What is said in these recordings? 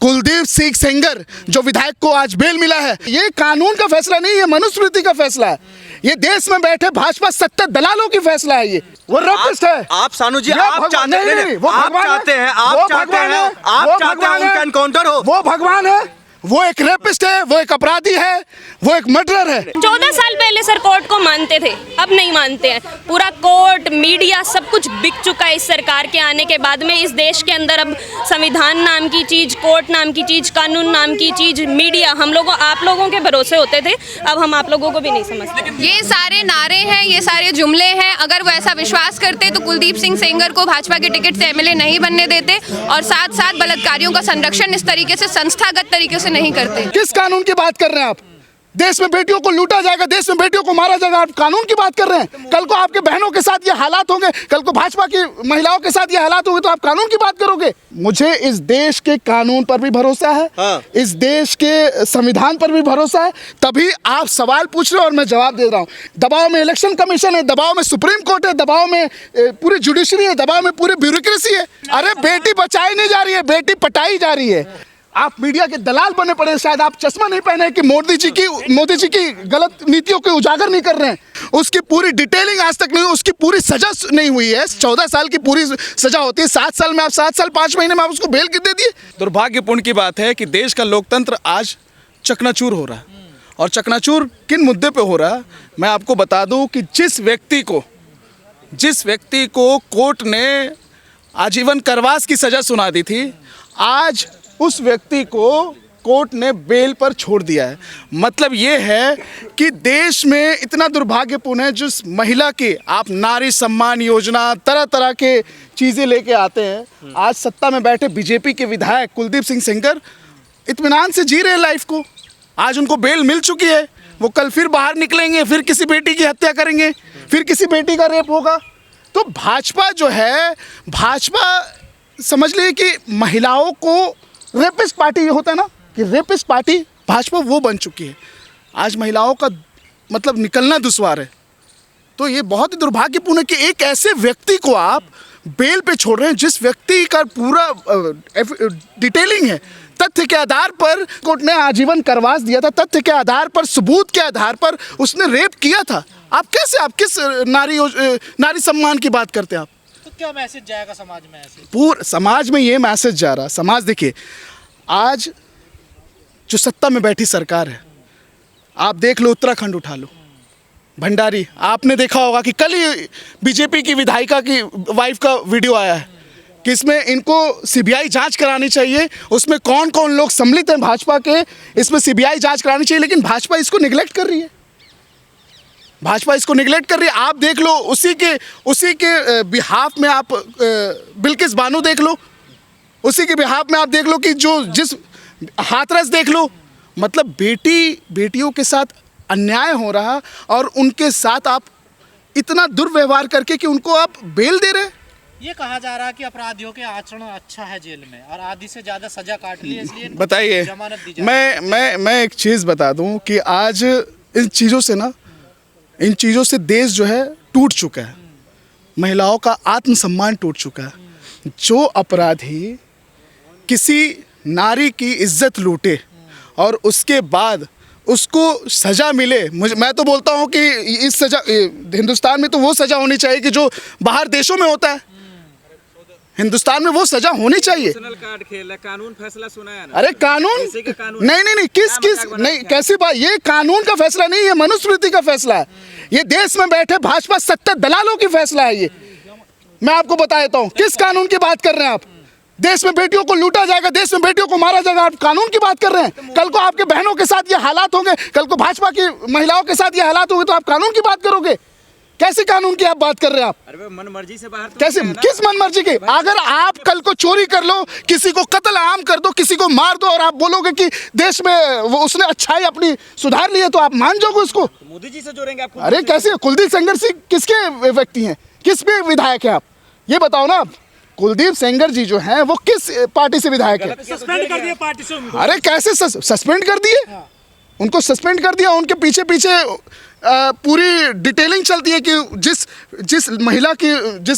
कुलदीप सिंह सेंगर जो विधायक को आज बेल मिला है, ये कानून का फैसला नहीं है, मनुस्मृति का फैसला है। ये देश में बैठे भाजपा सत्ता दलालों की फैसला है। ये वो रबिस्ट है। आप सानू जी आप चाहते हैं, आप चाहते हैं उनका एनकाउंटर हो। वो भगवान है, वो एक रेपिस्ट है, वो एक अपराधी है, वो एक मर्डरर है। 14 साल पहले सर कोर्ट को मानते थे, अब नहीं मानते हैं। पूरा कोर्ट, मीडिया सब कुछ बिक चुका है इस सरकार के आने के बाद में। इस देश के अंदर अब संविधान नाम की चीज, कोर्ट नाम की चीज, कानून नाम की चीज, मीडिया, हम लोगों आप लोगों के भरोसे होते थे, अब हम आप लोगों को भी नहीं समझते। ये सारे नारे हैं, ये सारे जुमले हैं। अगर वो ऐसा विश्वास करते तो कुलदीप सिंह सेंगर को भाजपा के टिकट से एमएलए नहीं बनने देते, और साथ साथ बलात्कारियों का संरक्षण इस तरीके से संस्थागत तरीके से नहीं करते। किस कानून की बात कर रहे हैं आप? देश में बेटियों को लूटा जाएगा, देश में बेटियों को मारा जाएगा, आप कानून की बात कर रहे हैं? कल को आपके बहनों के साथ ये हालात होंगे, कल को भाजपा की महिलाओं के साथ ये हालात होंगे, तो आप कानून की बात करोगे? मुझे इस देश के कानून पर भी भरोसा है, इस देश के संविधान पर भी भरोसा है, तभी आप सवाल पूछ रहे हो और मैं जवाब दे रहा हूँ। दबाव में इलेक्शन कमीशन है, दबाव में सुप्रीम कोर्ट है, दबाव में पूरी जुडिशरी है, दबाव में पूरी ब्यूरोक्रेसी है। अरे बेटी बचाई नहीं जा रही है, बेटी पटाई जा रही है। आप मीडिया के दलाल बने पड़े, शायद आप चश्मा नहीं पहने कि मोदी जी की गलत नीतियों को उजागर नहीं कर रहे हैं। उसकी पूरी डिटेलिंग आज तक नहीं हुई, उसकी पूरी सजा नहीं हुई है। 14 साल की पूरी सजा होती है, 7 साल में आप 7 साल 5 महीने में आप उसको बेल दे दिए। दुर्भाग्यपूर्ण की बात है कि देश का लोकतंत्र आज चकनाचूर हो रहा है। और चकनाचूर किन मुद्दे पे हो रहा है, मैं आपको बता दूं कि जिस व्यक्ति को कोर्ट ने आजीवन कारावास की सजा सुना दी थी, आज उस व्यक्ति को कोर्ट ने बेल पर छोड़ दिया है। मतलब ये है कि देश में इतना दुर्भाग्यपूर्ण है, जिस महिला की आप नारी सम्मान योजना, तरह तरह के चीज़ें लेके आते हैं, आज सत्ता में बैठे बीजेपी के विधायक कुलदीप सिंह सेंगर इत्मीनान से जी रहे लाइफ को। आज उनको बेल मिल चुकी है, वो कल फिर बाहर निकलेंगे, फिर किसी बेटी की हत्या करेंगे, फिर किसी बेटी का रेप होगा। तो भाजपा जो है, भाजपा समझ लीजिए कि महिलाओं को रेपिस्ट पार्टी होता है ना, कि रेपिस्ट पार्टी भाजपा वो बन चुकी है। आज महिलाओं का मतलब निकलना दुश्वार है। तो ये बहुत ही दुर्भाग्यपूर्ण है कि एक ऐसे व्यक्ति को आप बेल पे छोड़ रहे हैं, जिस व्यक्ति का पूरा डिटेलिंग है, तथ्य के आधार पर कोर्ट ने आजीवन कारावास दिया था, तथ्य के आधार पर, सबूत के आधार पर उसने रेप किया था। आप किस नारी सम्मान की बात करते हैं आप? तो क्या मैसेज जाएगा समाज में? ऐसे पूरे समाज में ये मैसेज जा रहा है। समाज देखिए, आज जो सत्ता में बैठी सरकार है, आप देख लो, उत्तराखंड उठा लो, भंडारी, आपने देखा होगा कि कल ही बीजेपी की विधायिका की वाइफ का वीडियो आया है कि इसमें इनको सीबीआई जांच करानी चाहिए, उसमें कौन कौन लोग सम्मिलित हैं भाजपा के, इसमें सीबीआई जांच करानी चाहिए। लेकिन भाजपा इसको निगलेक्ट कर रही है, भाजपा इसको निगलेक्ट कर रही है। आप देख लो, उसी के बिहाफ में आप बिल्किस बानो देख लो, उसी के बिहाफ में आप देख लो कि जिस हाथरस देख लो। मतलब बेटियों के साथ अन्याय हो रहा, और उनके साथ आप इतना दुर्व्यवहार करके कि उनको आप बेल दे रहे। ये कहा जा रहा है कि अपराधियों के आचरण अच्छा है जेल में, और आधी से ज्यादा सजा काट ली, इसलिए बताइए, जमानत दी जाए। मैं एक चीज़ बता दूं कि आज इन चीज़ों से देश जो है टूट चुका है। महिलाओं का आत्मसम्मान टूट चुका है। जो अपराधी किसी नारी की इज्जत लूटे और उसके बाद उसको सज़ा मिले, मैं तो बोलता हूँ कि इस सज़ा हिंदुस्तान में तो वो सज़ा होनी चाहिए कि जो बाहर देशों में होता है। हिंदुस्तान में वो सजा होनी चाहिए। कार्ड खेल है, कानून फैसला सुना है ना? अरे कानून नहीं, किस कैसी बात? ये कानून का फैसला नहीं है, मनुस्मृति का फैसला है। ये देश में बैठे भाजपा सत्ता दलालों की फैसला है। ये मैं आपको बता देता हूँ, किस कानून की बात कर रहे हैं आप? देश में बेटियों को लूटा जाएगा, देश में बेटियों को मारा जाएगा, आप कानून की बात कर रहे हैं? कल को आपके बहनों के साथ ये हालात होंगे, कल को भाजपा की महिलाओं के साथ ये हालात होंगे, तो आप कानून की बात करोगे? कैसे कानून की आप बात कर रहे हैं आप? अरे मन मर्जी से बाहर तो कैसे, किस मन मर्जी के? अगर आप कल को चोरी कर लो, किसी को कत्ल आम कर दो, किसी को मार दो, और आप बोलोगे कि देश में वो उसने अच्छाई अपनी सुधार ली है, तो आप मान जाओगे उसको? तो मोदी जी से जोड़ेंगे आप? अरे कैसे? कुलदीप सेंगर सिंह किसके व्यक्ति हैं, किस पे विधायक है आप? ये बताओ ना आप। कुलदीप सेंगर जी जो हैं वो किस पार्टी से विधायक है? सस्पेंड कर दिए पार्टी से। अरे कैसे सस्पेंड कर दिए? उनको सस्पेंड कर दिया। उनके पीछे पीछे पूरी डिटेलिंग चलती है कि जिस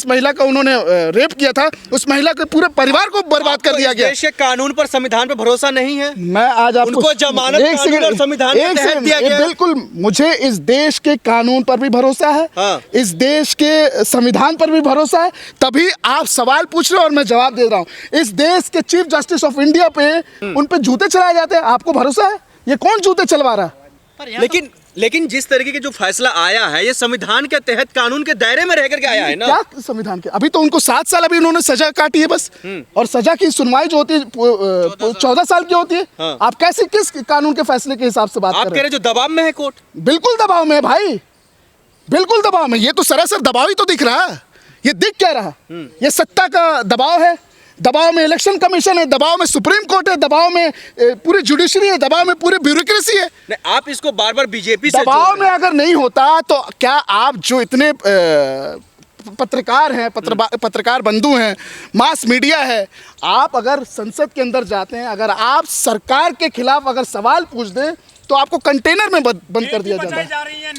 महिला का उन्होंने रेप किया था उस महिला के पूरे परिवार को बर्बाद कर दिया गया। देश के कानून पर, संविधान पर भरोसा नहीं है? मैं आज आपको उनको जमानत कानून और संविधान के तहत दिया गया। बिल्कुल, मुझे इस देश के कानून पर भी भरोसा है, हाँ। इस देश के संविधान पर भी भरोसा है, तभी आप सवाल पूछ रहे हो और मैं जवाब दे रहा हूँ। इस देश के चीफ जस्टिस ऑफ इंडिया पे उन पे जूते चलाए जाते हैं, आपको भरोसा है? ये कौन जूते चलवा रहा है? लेकिन जिस तरीके के जो फैसला आया है ये संविधान के तहत, कानून के दायरे में रह करके आया है ना। क्या संविधान के? अभी तो उनको 7 साल अभी उन्होंने सजा काटी है बस, और सजा की सुनवाई जो होती है 14 साल की होती है। हाँ। आप कैसे किस कानून के फैसले के हिसाब से बात आप कर कह रहे रहे जो दबाव में है कोर्ट? बिल्कुल दबाव में है भाई, बिल्कुल दबाव में। ये तो सरासर दबाव ही तो दिख रहा है। ये दिख क्या रहा? ये सत्ता का दबाव है, दबाव में इलेक्शन कमीशन है, दबाव में सुप्रीम कोर्ट है, दबाव में पूरी जुडिशरी है, दबाव में पूरी ब्यूरोक्रेसी है। नहीं, आप इसको बार बार बीजेपी से दबाव में अगर नहीं होता तो क्या आप जो इतने पत्रकार हैं, पत्रकार बंधु हैं, मास मीडिया है, आप अगर संसद के अंदर जाते हैं, अगर आप सरकार के खिलाफ अगर सवाल पूछ दें तो आपको कंटेनर में बंद कर दिया जाता है।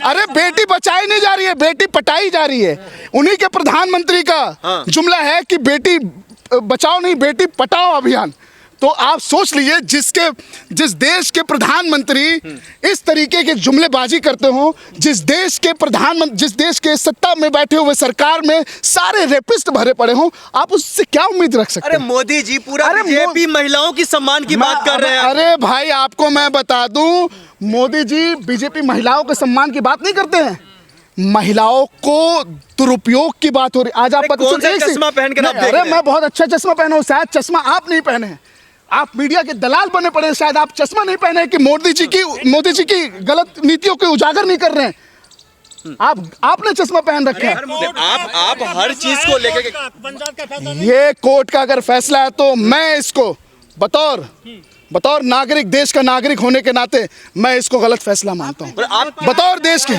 अरे बेटी बचाई नहीं जा रही है, बेटी पटाई जा रही है। उन्हीं के प्रधानमंत्री का जुमला है कि बेटी बचाओ नहीं बेटी पटाओ अभियान। तो आप सोच लीजिए जिस देश के प्रधानमंत्री इस तरीके के जुमलेबाजी करते हो, जिस देश के सत्ता में बैठे हुए सरकार में सारे रेपिस्ट भरे पड़े हो, आप उससे क्या उम्मीद रख सकते हैं? अरे मोदी जी पूरा बीजेपी महिलाओं की सम्मान की बात कर रहे हैं। अरे भाई आपको मैं बता दूं, मोदी जी बीजेपी महिलाओं के सम्मान की बात नहीं करते हैं, महिलाओं को दुरुपयोग की बात हो रही। आज आप कौन सा चश्मा पहन कर आप देख रहे हैं? मैं बहुत अच्छा चश्मा पहना हूं, शायद चश्मा आप नहीं पहने हैं, आप मीडिया के दलाल बने पड़े, शायद आप चश्मा नहीं पहने कि मोदी जी की गलत नीतियों को उजागर नहीं कर रहे हैं। आपने चश्मा पहन रखा है। आप हर चीज को लेकर, ये कोर्ट का अगर फैसला है तो मैं इसको बतौर नागरिक, देश का नागरिक होने के नाते मैं इसको गलत फैसला मानता हूँ। बतौर देश के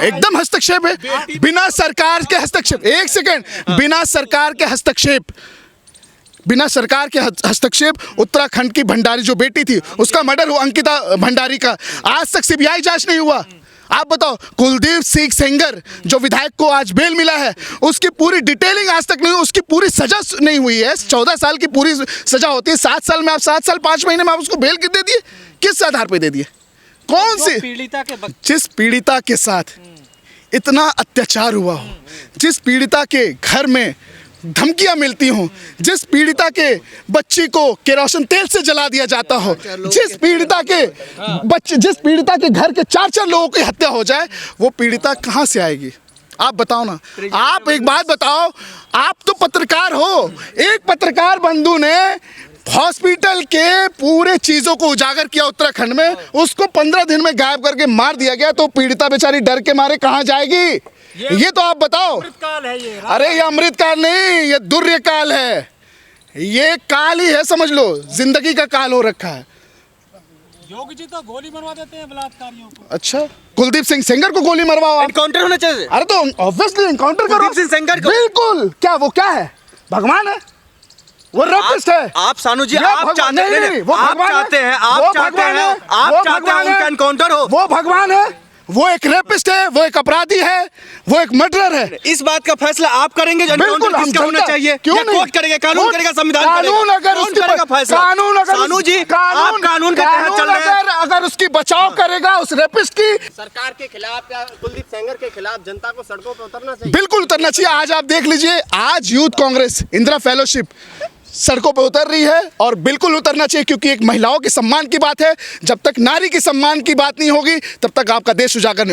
एकदम हस्तक्षेप है, बिना सरकार के हस्तक्षेप। एक सेकंड, बिना सरकार के हस्तक्षेप उत्तराखंड की भंडारी जो बेटी थी उसका मर्डर हुआ, अंकिता भंडारी का, आज तक सीबीआई जांच नहीं हुआ। आप बताओ, कुलदीप सिंह सेंगर जो विधायक को आज बेल मिला है उसकी पूरी डिटेलिंग आज तक नहीं हुई, उसकी पूरी सजा नहीं हुई है। 14 साल की पूरी सजा होती है, 7 साल में आप 7 साल 5 महीने में आप उसको बेल दे दिए, किस आधार पे दे दिए? कौन सी पीड़िता के जिस पीड़िता के साथ इतना अत्याचार हुआ हो, जिस पीड़िता के घर में धमकियां मिलती हों, जिस पीड़िता के बच्ची को केरोसिन तेल से जला दिया जाता हो, जिस पीड़िता के घर के 4-4 लोगों की हत्या हो जाए, वो पीड़िता कहां से आएगी? आप बताओ ना। आप एक बात बताओ, आप तो पत्रकार हो, एक पत्रकार बंधु ने हॉस्पिटल के पूरे चीजों को उजागर किया उत्तराखंड में, उसको 15 दिन में गायब करके मार दिया गया, तो पीड़िता बेचारी डर के मारे कहां जाएगी? ये तो आप बताओ। अमृतकाल है ये। अरे ये अमृतकाल नहीं, ये दुर्य काल है, ये काल ही है, समझ लो, जिंदगी का काल हो रखा है। योगी जी तो गोली मरवा देते हैं बलात्कारियों को। अच्छा, कुलदीप सिंह सेंगर को गोली मरवाओ आप। एनकाउंटर होना चाहिए। अरे तो ऑब्वियसली एनकाउंटर करो कुलदीप सिंह सेंगर को। बिल्कुल। क्या वो क्या है? भगवान है? वो रेपिस्ट है? आप सानू जी, आप चाहते हैं उनका एनकाउंटर हो? वो भगवान है? वो एक रेपिस्ट है, वो एक अपराधी है, वो एक मर्डरर है। इस बात का फैसला आप करेंगे? बिल्कुल, हम किसका होना चाहिए? क्यों नहीं? कोर्ट करेगा, कानून करेगा, संविधान कानून अगर उसकी फैसला? सानू जी, आप कानून के तहत चल रहे हैं। अगर उसकी बचाव करेगा उस रेपिस्ट की, सरकार के खिलाफ या कुलदीप सेंगर के खिलाफ जनता को सड़कों पर उतरना चाहिए। बिल्कुल उतरना चाहिए। आज आप देख लीजिए, आज यूथ कांग्रेस इंदिरा फेलोशिप सड़कों पर उतर रही है, और बिल्कुल उतरना चाहिए, क्योंकि एक महिलाओं के सम्मान की बात है। जब तक नारी के सम्मान की बात नहीं होगी तब तक आपका देश उजागर नहीं होगा।